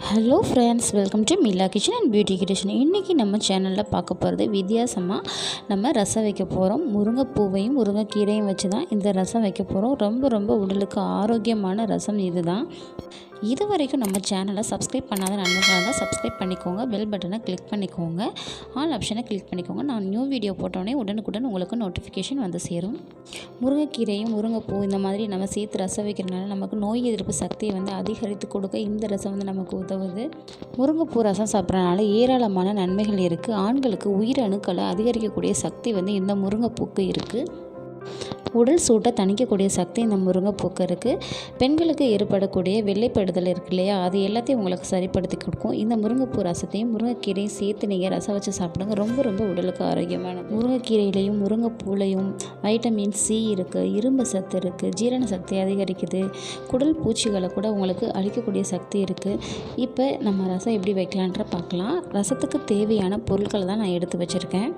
Hello friends, welcome to Mila kitchen and beautification. இன்றைக்கி நம்ம சேனலில் பார்க்க போகிறது வித்தியாசமாக நம்ம ரசம் வைக்க போகிறோம். முருங்கைப்பூவையும் முருங்கைக்கீரையும் வச்சு தான் இந்த ரசம் வைக்க போகிறோம். ரொம்ப உடலுக்கு ஆரோக்கியமான ரசம் இது தான். இது வரைக்கும் நம்ம சேனலை சப்ஸ்கிரைப் பண்ணாத நண்பர்களாக இருந்தால் சப்ஸ்கிரைப் பண்ணிக்கோங்க. பெல் பட்டனை கிளிக் பண்ணிக்கோங்க. ஆல் ஆப்ஷனை கிளிக் பண்ணிக்கோங்க. நான் நியூ வீடியோ போட்டோடனே உடனுக்குடன் உங்களுக்கு நோட்டிஃபிகேஷன் வந்து சேரும். முருங்கைக்கீரையும் முருங்கைப்பூ இந்த மாதிரி நம்ம சேர்த்து ரசம் வைக்கிறதுனால நமக்கு நோய் எதிர்ப்பு சக்தியை வந்து அதிகரித்து கொடுக்க இந்த ரசம் வந்து நமக்கு உதவுது. முருங்கைப்பூ ரசம் சாப்பிட்றதுனால ஏராளமான நன்மைகள் இருக்குது. ஆண்களுக்கு உயிரணுக்களை அதிகரிக்கக்கூடிய சக்தி வந்து இந்த முருங்கைப்பூக்கு இருக்குது. உடல் சூட்டை தணிக்கக்கூடிய சக்தி இந்த முருங்கைப்பூக்கு இருக்குது. பெண்களுக்கு ஏற்படக்கூடிய வெள்ளைப்படுதல் இருக்கு இல்லையா, அது எல்லாத்தையும் உங்களுக்கு சரிப்படுத்தி கொடுக்கும். இந்த முருங்கைப்பூ ரசத்தையும் முருங்கைக்கீரையும் சேர்த்து நீங்கள் ரசம் வச்சு சாப்பிடுங்க. ரொம்ப உடலுக்கு ஆரோக்கியமானது. முருங்கைக்கீரையிலையும் முருங்கைப்பூலையும் வைட்டமின் சி இருக்குது, இரும்பு சத்து இருக்குது, ஜீரண சக்தி அதிகரிக்குது, குடல் பூச்சிகளை கூட உங்களுக்கு அழிக்கக்கூடிய சக்தி இருக்குது. இப்போ நம்ம ரசம் எப்படி வைக்கலான்ற பார்க்கலாம். ரசத்துக்கு தேவையான பொருட்களை தான் நான் எடுத்து வச்சுருக்கேன்.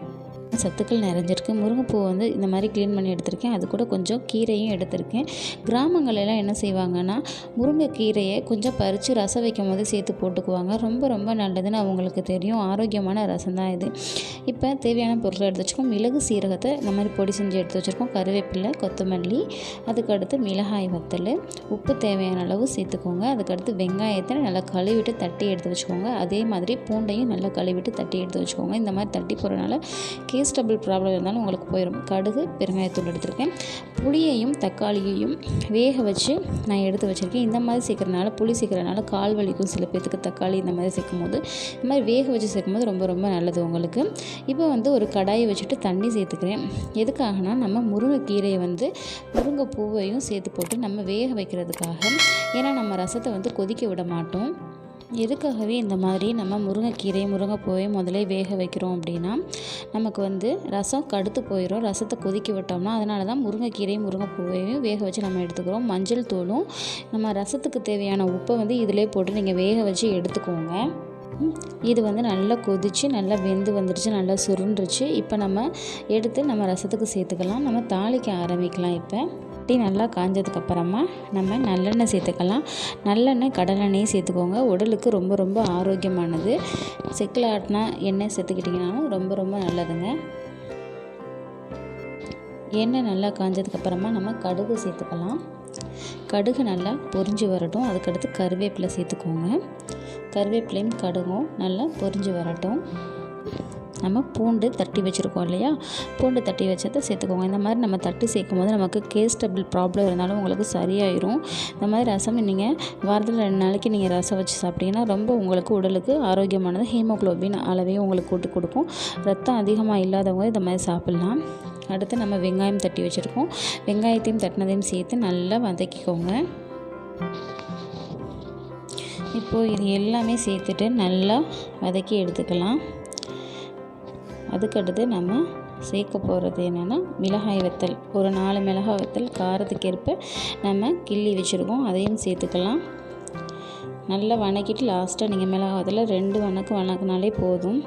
சத்துக்கள் நிறைஞ்சிருக்கு. முருங்கைப்பூ வந்து இந்த மாதிரி க்ளீன் பண்ணி எடுத்திருக்கேன். அது கூட கொஞ்சம் கீரையும் எடுத்திருக்கேன். கிராமங்களெல்லாம் என்ன செய்வாங்கன்னா, முருங்கைக்கீரையை கொஞ்சம் பறித்து ரசம் வைக்கும் போது சேர்த்து போட்டுக்குவாங்க. ரொம்ப நல்லதுன்னு அவங்களுக்கு தெரியும். ஆரோக்கியமான ரசம் தான் இது. இப்போ தேவையான பொருட்களை எடுத்து வச்சுக்கோம். மிளகு சீரகத்தை இந்த மாதிரி பொடி செஞ்சு எடுத்து வச்சுருக்கோம். கருவேப்பிலை, கொத்தமல்லி, அதுக்கடுத்து மிளகாய் வத்தல், உப்பு தேவையான அளவு சேர்த்துக்கோங்க. அதுக்கடுத்து வெங்காயத்தை நல்லா கழுவிட்டு தட்டி எடுத்து வச்சுக்கோங்க. அதே மாதிரி பூண்டையும் நல்லா கழுவிட்டு தட்டி எடுத்து வச்சுக்கோங்க. இந்த மாதிரி தட்டி போகிறனால கேஸ்டபிள் ப்ராப்ளம் இருந்தாலும் உங்களுக்கு போயிடும். கடுகு, பெருங்காயத்தூள் எடுத்திருக்கேன். புளியையும் தக்காளியையும் வேக வச்சு நான் எடுத்து வச்சுருக்கேன். இந்த மாதிரி சேர்க்குறதுனால, புளி சேர்க்குறதுனால கால் வலிக்கும் சில பேர்த்துக்கு. தக்காளி இந்த மாதிரி சேர்க்கும் போது, இந்த மாதிரி வேக வச்சு சேர்க்கும் போது ரொம்ப நல்லது உங்களுக்கு. இப்போ வந்து ஒரு கடாயை வச்சுட்டு தண்ணி சேர்த்துக்கிறேன். எதுக்காகனா, நம்ம முருங்கைக்கீரையை வந்து முருங்கைப்பூவையும் சேர்த்து போட்டு நம்ம வேக வைக்கிறதுக்காக. ஏன்னா நம்ம ரசத்தை வந்து கொதிக்க விட மாட்டோம். எதுக்காகவே இந்த மாதிரி நம்ம முருங்கைக்கீரை முருங்கைப்பூவையும் முதலே வேக வைக்கிறோம் அப்படின்னா, நமக்கு வந்து ரசம் கடுத்து போயிடும். ரசத்தை கொதிக்க விட்டோம்னா, அதனால தான் முருங்கைக்கீரையும் முருங்கைப்பூவையும் வேக வச்சு நம்ம எடுத்துக்கிறோம். மஞ்சள் தூளும் நம்ம ரசத்துக்கு தேவையான உப்பை வந்து இதிலே போட்டு நீங்கள் வேக வச்சு எடுத்துக்கோங்க. இது வந்து நல்லா கொதித்து நல்லா வெந்து வந்துடுச்சு, நல்லா சுருண்டுருச்சு. இப்போ நம்ம எடுத்து நம்ம ரசத்துக்கு சேர்த்துக்கலாம். நம்ம தாளிக்க ஆரம்பிக்கலாம். இப்போ நல்லா காஞ்சதுக்கப்புறமா நம்ம நல்லெண்ணெய் சேர்த்துக்கலாம். நல்லெண்ணெய், கடலெண்ணெயும் சேர்த்துக்கோங்க. உடலுக்கு ரொம்ப ஆரோக்கியமானது. செக்கில் ஆட்டினா எண்ணெய் சேர்த்துக்கிட்டிங்கனாலும் ரொம்ப நல்லதுங்க. எண்ணெய் நல்லா காஞ்சதுக்கப்புறமா நம்ம கடுகு சேர்த்துக்கலாம். கடுகு நல்லா பொரிஞ்சு வரட்டும். அதுக்கடுத்து கருவேப்பிலை சேர்த்துக்கோங்க. கருவேப்பிலையும் கடுகும் நல்லா பொரிஞ்சு வரட்டும். நம்ம பூண்டு தட்டி வச்சுருக்கோம் இல்லையா, பூண்டு தட்டி வச்சதை சேர்த்துக்கோங்க. இந்த மாதிரி நம்ம தட்டி சேர்க்கும் போது நமக்கு கேஸ்டபிள் ப்ராப்ளம் இருந்தாலும் உங்களுக்கு சரியாயிடும். இந்த மாதிரி ரசம் நீங்கள் வாரத்தில் 2 நாளைக்கு நீங்கள் ரசம் வச்சு சாப்பிட்டீங்கன்னா ரொம்ப உங்களுக்கு உடலுக்கு ஆரோக்கியமானது. ஹீமோக்ளோபின் அளவையும் உங்களுக்கு கூட்டி கொடுக்கும். ரத்தம் அதிகமாக இல்லாதவங்க இந்த மாதிரி சாப்பிட்லாம். அடுத்து நம்ம வெங்காயம் தட்டி வச்சுருக்கோம். வெங்காயத்தையும் தட்டினதையும் சேர்த்து நல்லா வதக்கிக்கோங்க. இப்போது இது எல்லாமே சேர்த்துட்டு நல்லா வதக்கி எடுத்துக்கலாம். அதுக்கடுத்து நம்ம சேர்க்க போகிறது என்னென்னா, மிளகாய் வத்தல். ஒரு 4 மிளகாய் வத்தல் காரத்துக்கேற்ப நம்ம கிள்ளி வச்சுருக்கோம். அதையும் சேர்த்துக்கலாம். நல்லா வணக்கிட்டு லாஸ்ட்டாக நீங்கள் மிளகாய் வத்தலை 2 வணக்கினாலே போதும்.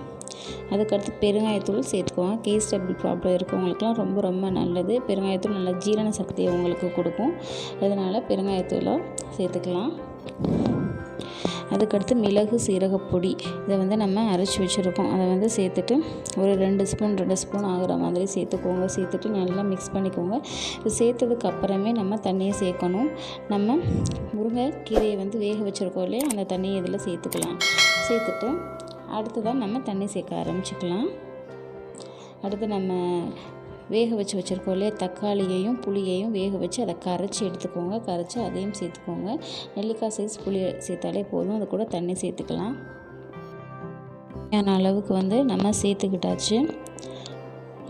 அதுக்கடுத்து பெருங்காயத்தூள் சேர்த்துக்கோங்க. கேஸ்டபிள் ப்ராப்ளம் இருக்கவங்களுக்குலாம் ரொம்ப நல்லது. பெருங்காயத்தூள் நல்லா ஜீரண சக்தியை உங்களுக்கு கொடுக்கும். அதனால் பெருங்காயத்தூளை சேர்த்துக்கலாம். அதுக்கடுத்து மிளகு சீரகப்பொடி, இதை வந்து நம்ம அரைச்சி வச்சுருக்கோம். அதை வந்து சேர்த்துட்டு ஒரு 2 ஸ்பூன் ஆகிற மாதிரி சேர்த்துக்கோங்க. சேர்த்துட்டு நல்லா மிக்ஸ் பண்ணிக்கோங்க. இது சேர்த்ததுக்கு அப்புறமே நம்ம தண்ணியை சேர்க்கணும். நம்ம முருங்கைக்கீரையை வந்து வேக வச்சுருக்கோம் இல்லையா, அந்த தண்ணியை இதில் சேர்த்துக்கலாம். சேர்த்துட்டு அடுத்ததான் நம்ம தண்ணி சேர்க்க ஆரம்பிச்சுக்கலாம். அடுத்து நம்ம வேக வச்சுருக்கோம் இல்லையா, தக்காளியையும் புளியையும் வேக வச்சு அதை கரைச்சி எடுத்துக்கோங்க. கரைச்சி அதையும் சேர்த்துக்கோங்க. நெல்லிக்காய் சைஸ் புளி சேர்த்தாலே போதும். அது கூட தண்ணி சேர்த்துக்கலாம். அளவுக்கு வந்து நம்ம சேர்த்துக்கிட்டாச்சு.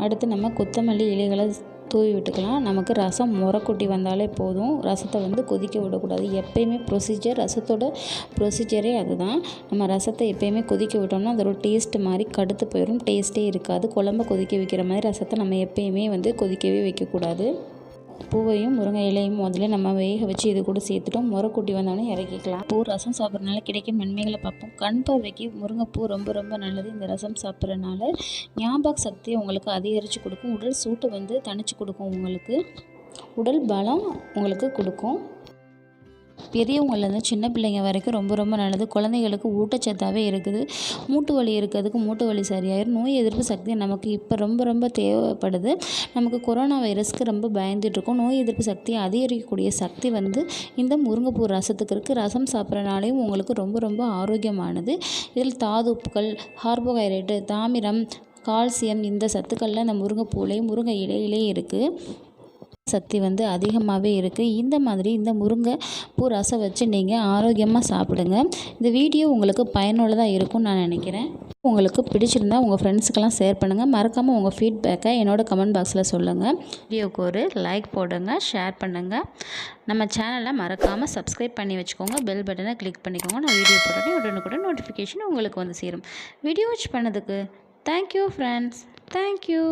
அடுத்து நம்ம கொத்தமல்லி இலைகளை தூவி விட்டுக்கலாம். நமக்கு ரசம் முறக்குட்டி வந்தாலே போதும். ரசத்தை வந்து கொதிக்க விடக்கூடாது. எப்பயுமே ரசத்தோட ப்ரொசீஜரே அதுதான். நம்ம ரசத்தை எப்பயுமே கொதிக்க விட்டோம்னா அதோட டேஸ்ட் மாதிரி கடுத்து போயிடும். டேஸ்ட்டே இருக்காது. குழம்ப கொதிக்க வைக்கிற மாதிரி ரசத்தை நம்ம எப்பயுமே வந்து கொதிக்கவே வைக்கக்கூடாது. பூவையும் முருங்கை இலையும் முதல்ல நம்ம வேக வச்சு இது கூட சேர்த்துட்டோம். முறக்குட்டி வந்தோடனே இறக்கிக்கலாம். பூ ரசம் சாப்பிட்றதுனால கிடைக்கும் நன்மைகளை பார்ப்போம். கண் பார்வைக்கு முருங்கைப்பூ ரொம்ப நல்லது. இந்த ரசம் சாப்பிட்றதுனால ஞாபக சக்தியை உங்களுக்கு அதிகரித்து கொடுக்கும். உடல் சூட்டை வந்து தணிச்சு கொடுக்கும். உங்களுக்கு உடல் பலம் உங்களுக்கு கொடுக்கும். பெரியவங்கலேருந்து சின்ன பிள்ளைங்க வரைக்கும் ரொம்ப ரொம்ப நல்லது. குழந்தைகளுக்கு ஊட்டச்சத்தாகவே இருக்குது. மூட்டு வலி இருக்கிறதுக்கு மூட்டு வலி சரியாயிடும். நோய் எதிர்ப்பு சக்தி நமக்கு இப்போ ரொம்ப ரொம்ப தேவைப்படுது. நமக்கு கொரோனா வைரஸ்க்கு ரொம்ப பயந்துட்டுருக்கோம். நோய் எதிர்ப்பு சக்தியை அதிகரிக்கக்கூடிய சக்தி இந்த முருங்கைப்பூ ரசத்துக்கு இருக்குது. ரசம் சாப்பிட்றனாலையும் உங்களுக்கு ரொம்ப ரொம்ப ஆரோக்கியமானது. இதில் தாதுப்புகள், கார்போஹைட்ரேட்டு, தாமிரம், கால்சியம் இந்த சத்துக்கள்லாம் இந்த முருங்கைப்பூலையும் முருங்கை இலையிலே இருக்குது. சக்தி அதிகமாகவே இருக்குது. இந்த மாதிரி இந்த முருங்கை பூ ரசம் வச்சு நீங்கள் ஆரோக்கியமாக சாப்பிடுங்க. இந்த வீடியோ உங்களுக்கு பயனுள்ளதாக இருக்கும்னு நான் நினைக்கிறேன். உங்களுக்கு பிடிச்சிருந்தா உங்கள் ஃப்ரெண்ட்ஸுக்கெல்லாம் ஷேர் பண்ணுங்கள். மறக்காமல் உங்கள் ஃபீட்பேக்கை என்னோடய கமெண்ட் பாக்ஸில் சொல்லுங்கள். வீடியோவுக்கு ஒரு லைக் போடுங்க, ஷேர் பண்ணுங்கள். நம்ம சேனலை மறக்காமல் சப்ஸ்கிரைப் பண்ணி வச்சுக்கோங்க. பெல் பட்டனை கிளிக் பண்ணிக்கோங்க. நான் வீடியோ போட்டோன்னே உடனுக்குடன் நோட்டிஃபிகேஷன் உங்களுக்கு சேரும். வீடியோ வாட்ச் பண்ணதுக்கு தேங்க்யூ ஃப்ரெண்ட்ஸ். தேங்க்யூ.